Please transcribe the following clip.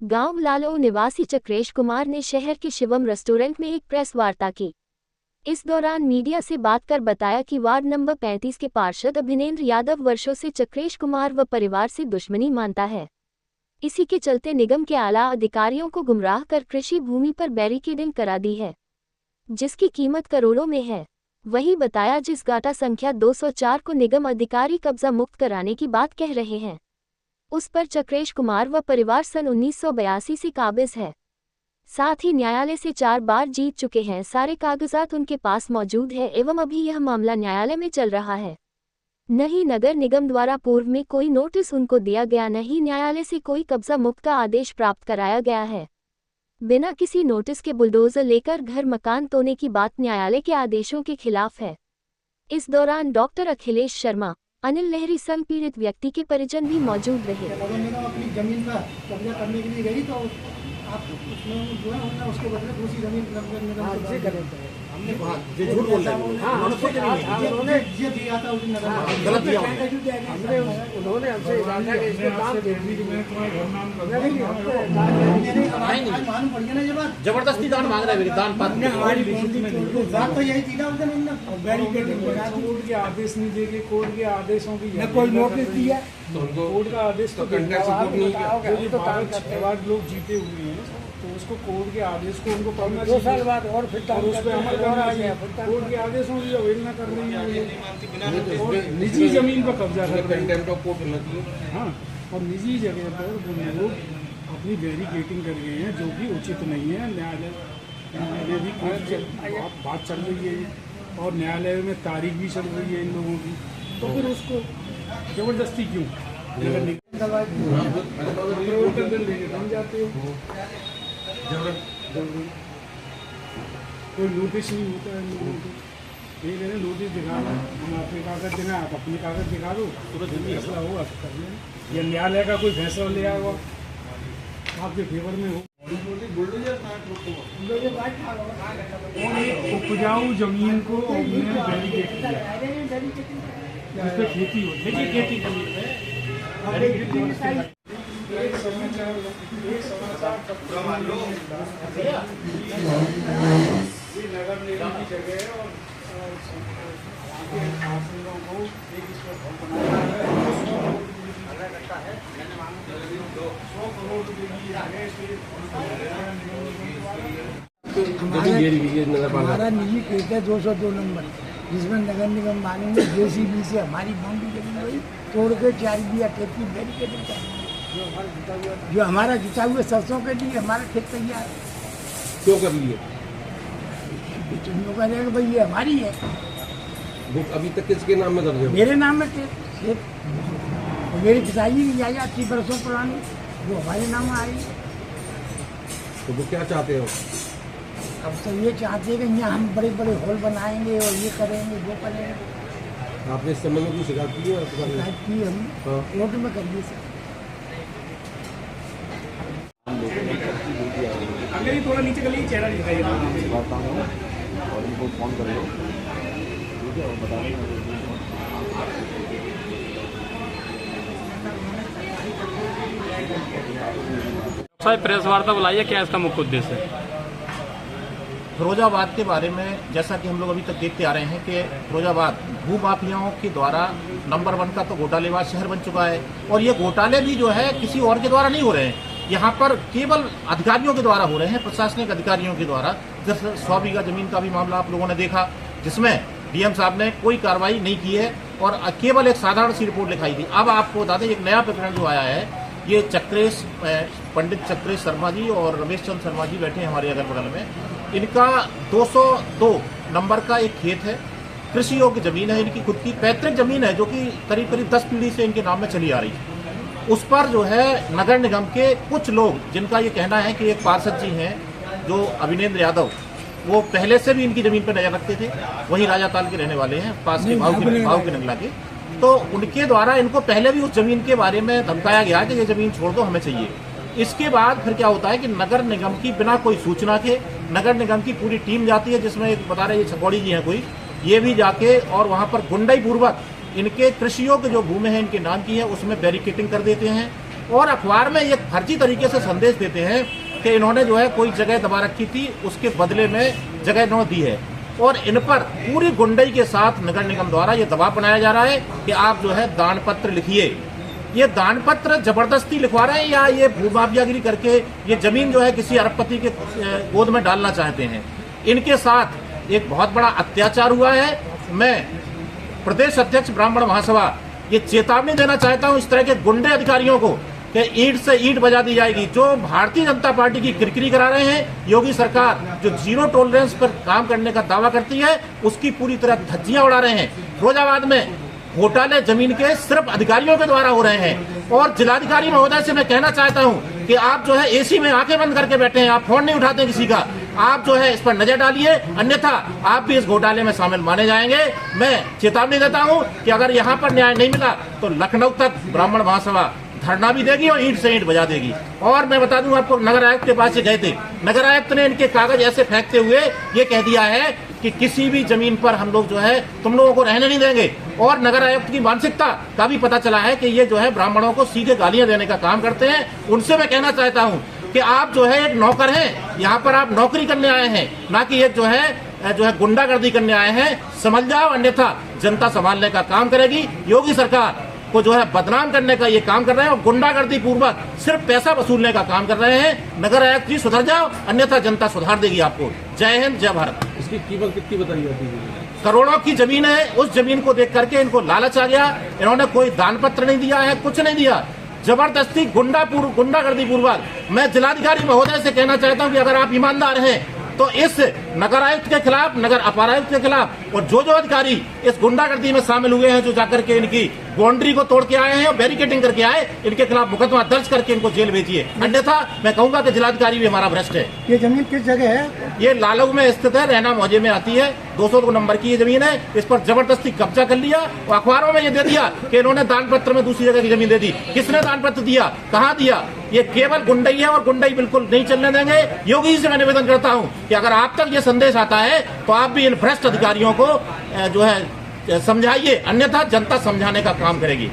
गांव लालो निवासी चक्रेश कुमार ने शहर के शिवम रेस्टोरेंट में एक प्रेस वार्ता की। इस दौरान मीडिया से बात कर बताया कि वार्ड नंबर 35 के पार्षद अभिनेंद्र यादव वर्षों से चक्रेश कुमार व परिवार से दुश्मनी मानता है। इसी के चलते निगम के आला अधिकारियों को गुमराह कर कृषि भूमि पर बैरिकेडिंग करा दी है, जिसकी कीमत करोड़ों में है। वही बताया जिस गाटा संख्या 204 को निगम अधिकारी कब्जा मुक्त कराने की बात कह रहे हैं, उस पर चक्रेश कुमार व परिवार सन 1982 से काबिज है। साथ ही न्यायालय से 4 बार जीत चुके हैं। सारे कागजात उनके पास मौजूद है एवं अभी यह मामला न्यायालय में चल रहा है। न ही नगर निगम द्वारा पूर्व में कोई नोटिस उनको दिया गया, न ही न्यायालय से कोई कब्जा मुक्त का आदेश प्राप्त कराया गया है। बिना किसी नोटिस के बुलडोजर लेकर घर मकान तोड़ने की बात न्यायालय के आदेशों के खिलाफ है। इस दौरान डॉक्टर अखिलेश शर्मा, अनिल लहरी संग पीड़ित व्यक्ति के परिजन भी मौजूद रहे। अपनी जमीन का कब्जा करने के लिए गई तो आप उसमें जो है उसके बदले दूसरी जमीन हमने झूठ बोल रहे हैं। उन्होंने ये दिया था उस नगर में गलत दिया हमने, उन्होंने हमसे इरादा के इसको काम दे दी। मालूम पड़ गया ना, ये बात जबरदस्ती दान मांग रहे हैं। दान पात्र हमारी बात तो यही थी ना, उनने बैरिकेडिंग बना दी। कोर्ट के आदेश नहीं देके कोर्ट के आदेशों की न कोई नोटिस दिया, कोर्ट का आदेश तो वार्ड लोग जीते हुए हैं, तो उसको कोर्ट के आदेश को उनको पढ़ना 2 साल बाद और फिर उस पर अमल करना चाहिए। कोर्ट के आदेशों की अवहेलना कर रही है और निजी जमीन पर कब्जा कर रहे हैं। हाँ, और निजी जगह पर वो लोग अपनी बैरिकेडिंग कर गए हैं, जो कि उचित नहीं है। न्यायालय भी बात चल रही है और न्यायालय में तारीख भी चल रही है इन लोगों की, तो फिर उसको जबरदस्ती क्यों जाते हो? कोई नोटिस नहीं होता है लोगों को। ये कहते नोटिस दिखा दो, हम आपके कागज देना, आप अपने कागज दिखा दो, तुरंत फैसला होगा तो कर लें। या न्यायालय का कोई फैसला ले आएगा आपके फेवर में हो। उपजाऊ जमीन को बैरिकेड किया, जिस पर खेती हो, देखिए खेती जमीन है। एक समाचार ये नगर निगम की जगह है और को एक इस पर बनाया है। 100 करोड़ रुपए की हमारा निजी खेत है 202 नंबर, जिसमें नगर निगम मानेंगे JCB से हमारी बाउंड्री जमीन हुई तोड़ के 4 बिया खेत की बैरिकेडिंग कर, जो हमारा जुटा हुए सरसों के लिए हमारा खेत तैयार है। क्यों कर लिए? करेगा भाई ये हमारी है। बुक अभी तक किसके नाम में दर्ज है? मेरे नाम में खेत, मेरी पिताजी की जायदाद 30 वर्षों पुरानी, जो हमारे नाम में आई। तो वो क्या चाहते हो? अब तो ये चाहते हैं कि यहाँ हम बड़े बड़े हॉल बनाएंगे और ये करेंगे वो करेंगे। आपने इस संबंध में शिकायत की है? शिकायत की हम कोर्ट में करिए सर। अगर थोड़ा नीचे कर लीजिए, चेहरा दिखाइए और उनको फोन कर लो, ठीक है, और बता दें। प्रेस वार्ता बुलाई है, क्या इसका मुख्य उद्देश्य है? फिरोजाबाद के बारे में जैसा कि हम लोग अभी तक देखते आ रहे हैं कि फिरोजाबाद भू माफियाओं के द्वारा नंबर 1 का तो घोटालेबाज शहर बन चुका है, और ये घोटाले भी जो है किसी और के द्वारा नहीं हो रहे हैं, यहाँ पर केवल अधिकारियों के द्वारा हो रहे हैं, प्रशासनिक अधिकारियों के द्वारा। जैसे 100 बीघा जमीन का भी मामला आप लोगों ने देखा, जिसमें DM साहब ने कोई कार्रवाई नहीं की है और केवल एक साधारण सी रिपोर्ट लिखाई थी। अब आपको बता दें, एक नया प्रकरण जो आया है, ये चक्रेश पंडित चक्रेश शर्मा जी और रमेश चंद्र शर्मा जी बैठे हैं हमारे अगल बगल में। इनका 202 नंबर का एक खेत है, कृषि योग्य जमीन है, इनकी खुद की पैतृक जमीन है, जो कि करीब करीब 10 पीढ़ी से इनके नाम में चली आ रही है। उस पर जो है नगर निगम के कुछ लोग, जिनका ये कहना है कि एक पार्षद जी हैं जो अभिनेंद्र यादव, वो पहले से भी इनकी जमीन पर नजर रखते थे, वही राजाताल के रहने वाले हैं, पास के भाव के नंगला के। तो उनके द्वारा इनको पहले भी उस जमीन के बारे में धमकाया गया कि ये जमीन छोड़ दो, हमें चाहिए। इसके बाद फिर क्या होता है कि नगर निगम की बिना कोई सूचना के नगर निगम की पूरी टीम जाती है, जिसमें एक बता रहे छकौड़ी जी हैं कोई, ये भी जाके और वहां पर गुंडाई पूर्वक इनके कृषियों के जो भूमि है इनके नाम की है उसमें बैरिकेडिंग कर देते हैं और अखबार में एक फर्जी तरीके से संदेश देते हैं कि इन्होंने जो है कोई जगह दबा रखी थी, उसके बदले में जगह इन्होंने दी है। और इन पर पूरी गुंडई के साथ नगर निगम द्वारा ये दबाव बनाया जा रहा है कि आप जो है दान पत्र लिखिए। ये दान पत्र जबरदस्ती लिखवा रहे हैं या ये भूमाफियागिरी करके ये जमीन जो है किसी अरबपति के गोद में डालना चाहते हैं। इनके साथ एक बहुत बड़ा अत्याचार हुआ है। मैं प्रदेश अध्यक्ष ब्राह्मण महासभा ये चेतावनी देना चाहता हूं इस तरह के गुंडे अधिकारियों को कि ईंट से ईंट बजा दी जाएगी। जो भारतीय जनता पार्टी की किरकिरी करा रहे हैं, योगी सरकार जो जीरो टॉलरेंस पर काम करने का दावा करती है, उसकी पूरी तरह धज्जियां उड़ा रहे हैं। फिरोजाबाद में घोटाले जमीन के सिर्फ अधिकारियों के द्वारा हो रहे हैं। और जिलाधिकारी महोदय से मैं कहना चाहता हूं कि आप जो है एसी में आंखें बंद करके बैठे हैं, आप फोन नहीं उठाते किसी का। आप जो है इस पर नजर डालिए, अन्यथा आप भी इस घोटाले में शामिल माने जाएंगे। मैं चेतावनी देता हूं कि अगर यहां पर न्याय नहीं मिला तो लखनऊ तक ब्राह्मण महासभा धरना भी देगी और ईंट से ईंट बजा देगी। और मैं बता दूं आपको, नगर आयुक्त के पास ये गए थे, नगर आयुक्त ने इनके कागज ऐसे फेंकते हुए ये कह दिया है कि किसी भी जमीन पर हम लोग जो है तुम लोगों को रहने नहीं देंगे। और नगर आयुक्त की मानसिकता का भी पता चला है कि ये जो है ब्राह्मणों को सीधे गालियां देने का काम करते हैं। उनसे मैं कहना चाहता हूं कि आप जो है एक नौकर हैं, यहाँ पर आप नौकरी करने आए हैं, ना कि एक जो है गुंडागर्दी करने आए हैं। समझ जाओ, अन्यथा जनता संभालने का काम करेगी। योगी सरकार को जो है बदनाम करने का ये काम कर रहे हैं और गुंडागर्दी पूर्वक सिर्फ पैसा वसूलने का काम कर रहे हैं। नगर आयुक्त जी सुधर जाओ, अन्यथा जनता सुधार देगी आपको। जय हिंद, जय भारत। इसकी कीमत कितनी बताई जाती है? करोड़ों की जमीन है। उस जमीन को देख करके इनको लालच आ गया। इन्होंने कोई दान पत्र नहीं दिया है, कुछ नहीं दिया, जबरदस्ती गुंडागर्दी पूर्वक। मैं जिलाधिकारी महोदय से कहना चाहता हूं कि अगर आप ईमानदार हैं तो इस नगर आयुक्त के खिलाफ, नगर अपर आयुक्त के खिलाफ और जो अधिकारी इस गुंडागर्दी में शामिल हुए हैं, जो जाकर के इनकी बाउंड्री को तोड़ के आए हैं और बैरिकेडिंग करके आए, इनके खिलाफ मुकदमा दर्ज करके इनको जेल भेजिए। अन्यथा मैं कहूंगा कि जिलाधिकारी भी हमारा भ्रष्ट है। ये जमीन किस जगह है? ये लालऊ में स्थित है, रहना मौजे में आती है, 202 नंबर की ये जमीन है। इस पर जबरदस्ती कब्जा कर लिया और अखबारों में ये दे दिया कि इन्होंने दान पत्र में दूसरी जगह की जमीन दे दी। किसने दान पत्र दिया, कहाँ दिया? ये केवल गुंडई है और गुंडई बिल्कुल नहीं चलने देंगे। योगी जी से मैं निवेदन करता हूँ कि अगर आप तक ये संदेश आता है तो आप भी इन भ्रष्ट अधिकारियों को जो है समझाइए, अन्यथा जनता समझाने का काम करेगी।